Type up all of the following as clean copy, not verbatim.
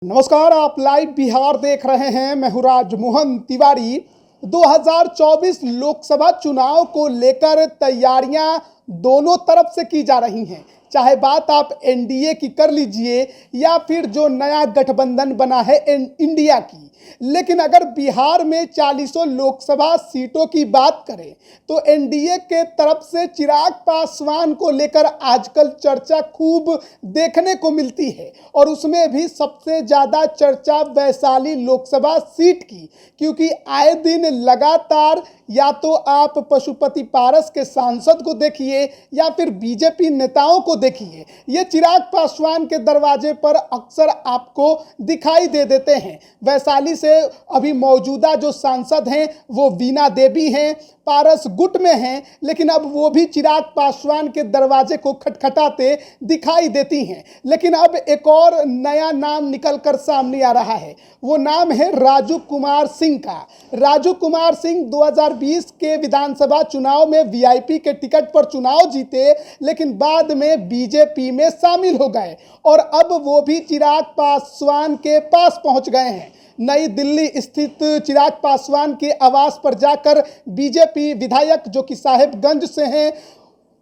नमस्कार, आप लाइव बिहार देख रहे हैं। मैं हूं राजमोहन तिवारी। 2024 लोकसभा चुनाव को लेकर तैयारियां दोनों तरफ से की जा रही हैं। चाहे बात आप एनडीए की कर लीजिए या फिर जो नया गठबंधन बना है इंडिया की। लेकिन अगर बिहार में 40 लोकसभा सीटों की बात करें तो एनडीए के तरफ से चिराग पासवान को लेकर आजकल चर्चा खूब देखने को मिलती है। और उसमें भी सबसे ज़्यादा चर्चा वैशाली लोकसभा सीट की, क्योंकि आए दिन लगातार या तो आप पशुपति पारस के सांसद को देखिए या फिर बीजेपी नेताओं को देखिए, ये चिराग पासवान के दरवाजे पर अक्सर आपको दिखाई दे देते हैं। वैशाली से अभी मौजूदा जो सांसद हैं वो वीणा देवी हैं, पारस गुट में हैं, लेकिन अब वो भी चिराग पासवान के दरवाजे को खटखटाते दिखाई देती हैं। लेकिन अब एक और नया नाम निकलकर सामने आ रहा है, वो नाम है राजू कुमार सिंह का। राजू कुमार सिंह 2020 के विधानसभा चुनाव में वीआईपी के टिकट पर चुनाव जीते, लेकिन बाद में बीजेपी में शामिल हो गए और अब वो भी चिराग पासवान के पास पहुंच गए हैं। नई दिल्ली स्थित चिराग पासवान के आवास पर जाकर बीजेपी विधायक जो कि साहेबगंज से हैं,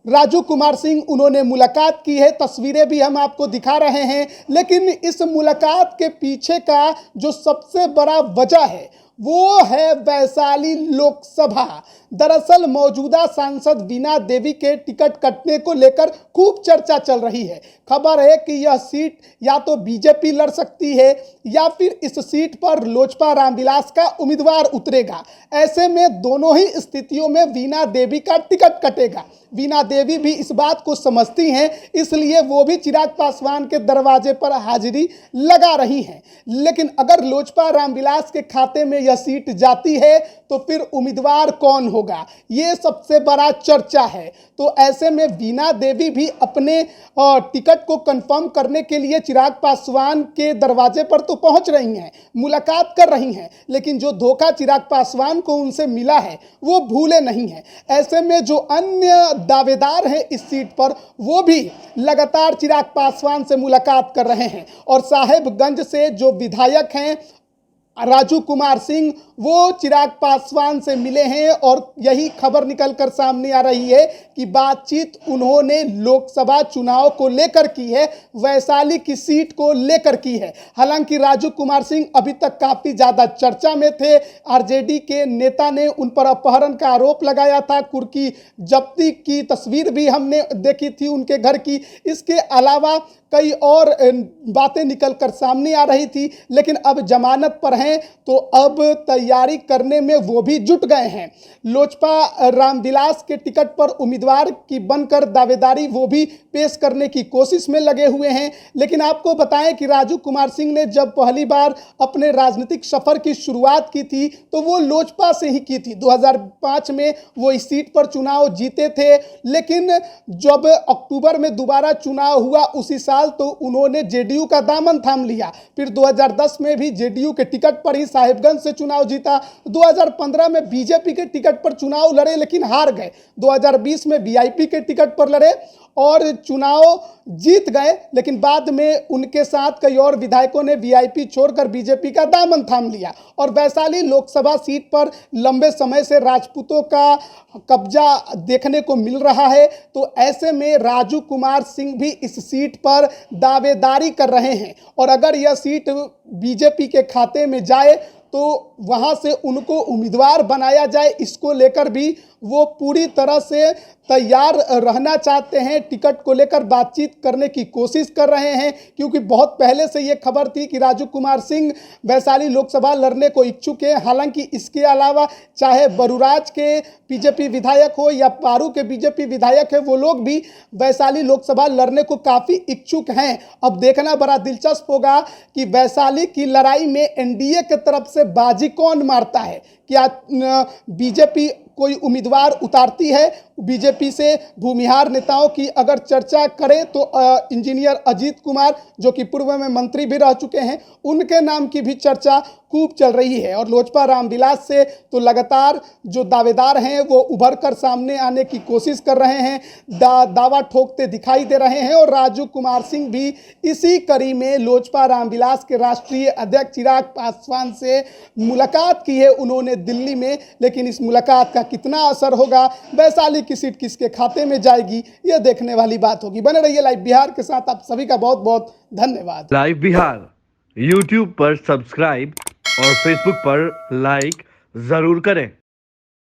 राजू कुमार सिंह, उन्होंने मुलाकात की है। तस्वीरें भी हम आपको दिखा रहे हैं। लेकिन इस मुलाकात के पीछे का जो सबसे बड़ा वजह है वो है वैशाली लोकसभा। दरअसल मौजूदा सांसद वीणा देवी के टिकट कटने को लेकर खूब चर्चा चल रही है। खबर है कि यह सीट या तो बीजेपी लड़ सकती है या फिर इस सीट पर लोजपा रामविलास का उम्मीदवार उतरेगा। ऐसे में दोनों ही स्थितियों में वीणा देवी का टिकट कटेगा। वीणा देवी भी इस बात को समझती हैं, इसलिए वो भी चिराग पासवान के दरवाजे पर हाजिरी लगा रही हैं। लेकिन अगर लोजपा रामविलास के खाते में यह सीट जाती है तो फिर उम्मीदवार कौन होगा, ये सबसे बड़ा चर्चा है। तो ऐसे में वीणा देवी भी अपने टिकट को कंफर्म करने के लिए चिराग पासवान के दरवाजे पर तो पहुंच रही हैं, मुलाकात कर रही हैं, लेकिन जो धोखा चिराग पासवान को उनसे मिला है वो भूले नहीं हैं। ऐसे में जो अन्य दावेदार हैं इस सीट पर वो भी लगातार चिराग पासवान से मुलाकात कर रहे हैं। और साहेबगंज से जो विधायक हैं राजू कुमार सिंह, वो चिराग पासवान से मिले हैं और यही खबर निकलकर सामने आ रही है कि बातचीत उन्होंने लोकसभा चुनाव को लेकर की है, वैशाली की सीट को लेकर की है। हालांकि राजू कुमार सिंह अभी तक काफ़ी ज़्यादा चर्चा में थे। आरजेडी के नेता ने उन पर अपहरण का आरोप लगाया था, कुर्की जब्ती की तस्वीर भी हमने देखी थी उनके घर की। इसके अलावा कई और बातें निकलकर सामने आ रही थी, लेकिन अब जमानत पर हैं तो अब तैयारी करने में वो भी जुट गए हैं। लोजपा रामविलास के टिकट पर उम्मीदवार की बनकर दावेदारी वो भी पेश करने की कोशिश में लगे हुए हैं। लेकिन आपको बताएं कि राजू कुमार सिंह ने जब पहली बार अपने राजनीतिक सफर की शुरुआत की थी तो वो लोजपा से ही की थी। 2005 में वो इस सीट पर चुनाव जीते थे, लेकिन जब अक्टूबर में दोबारा चुनाव हुआ उसी साल तो उन्होंने जेडीयू का दामन थाम लिया। फिर 2010 में भी जेडीयू के टिकट पर ही साहेबगंज से चुनाव जीता। 2015 में बीजेपी के टिकट पर चुनाव लड़े लेकिन हार गए। 2020 में वीआईपी के टिकट पर लड़े और चुनाव जीत गए, लेकिन बाद में उनके साथ कई और विधायकों ने वीआईपी छोड़कर बीजेपी का दामन थाम लिया। और वैशाली लोकसभा सीट पर लंबे समय से राजपूतों का कब्जा देखने को मिल रहा है। तो ऐसे में राजू कुमार सिंह भी इस सीट पर दावेदारी कर रहे हैं और अगर यह सीट बीजेपी के खाते में जाए तो वहां से उनको उम्मीदवार बनाया जाए, इसको लेकर भी वो पूरी तरह से तैयार रहना चाहते हैं। टिकट को लेकर बातचीत करने की कोशिश कर रहे हैं, क्योंकि बहुत पहले से ये खबर थी कि राजू कुमार सिंह वैशाली लोकसभा लड़ने को इच्छुक हैं। हालांकि इसके अलावा चाहे बरुराज के बीजेपी विधायक हो या पारू के बीजेपी विधायक है, वो लोग भी वैशाली लोकसभा लड़ने को काफ़ी इच्छुक हैं। अब देखना बड़ा दिलचस्प होगा कि वैशाली की लड़ाई में एनडीए की तरफ से बाजी कौन मारता है। क्या बीजेपी कोई उम्मीदवार उतारती है? बीजेपी से भूमिहार नेताओं की अगर चर्चा करें तो इंजीनियर अजीत कुमार, जो कि पूर्व में मंत्री भी रह चुके हैं, उनके नाम की भी चर्चा खूब चल रही है और लोजपा रामविलास से तो लगातार जो दावेदार हैं वो उभर कर सामने आने की कोशिश कर रहे हैं, दावा ठोकते दिखाई दे रहे हैं। और राजू कुमार सिंह भी इसी कड़ी में लोजपा रामविलास के राष्ट्रीय अध्यक्ष चिराग पासवान से मुलाकात की है उन्होंने दिल्ली में। लेकिन इस मुलाकात का कितना असर होगा, वैशाली की सीट किसके खाते में जाएगी, ये देखने वाली बात होगी। बने रहिए लाइव बिहार के साथ। आप सभी का बहुत बहुत धन्यवाद। लाइव बिहार यूट्यूब पर सब्सक्राइब और फेसबुक पर लाइक जरूर करें।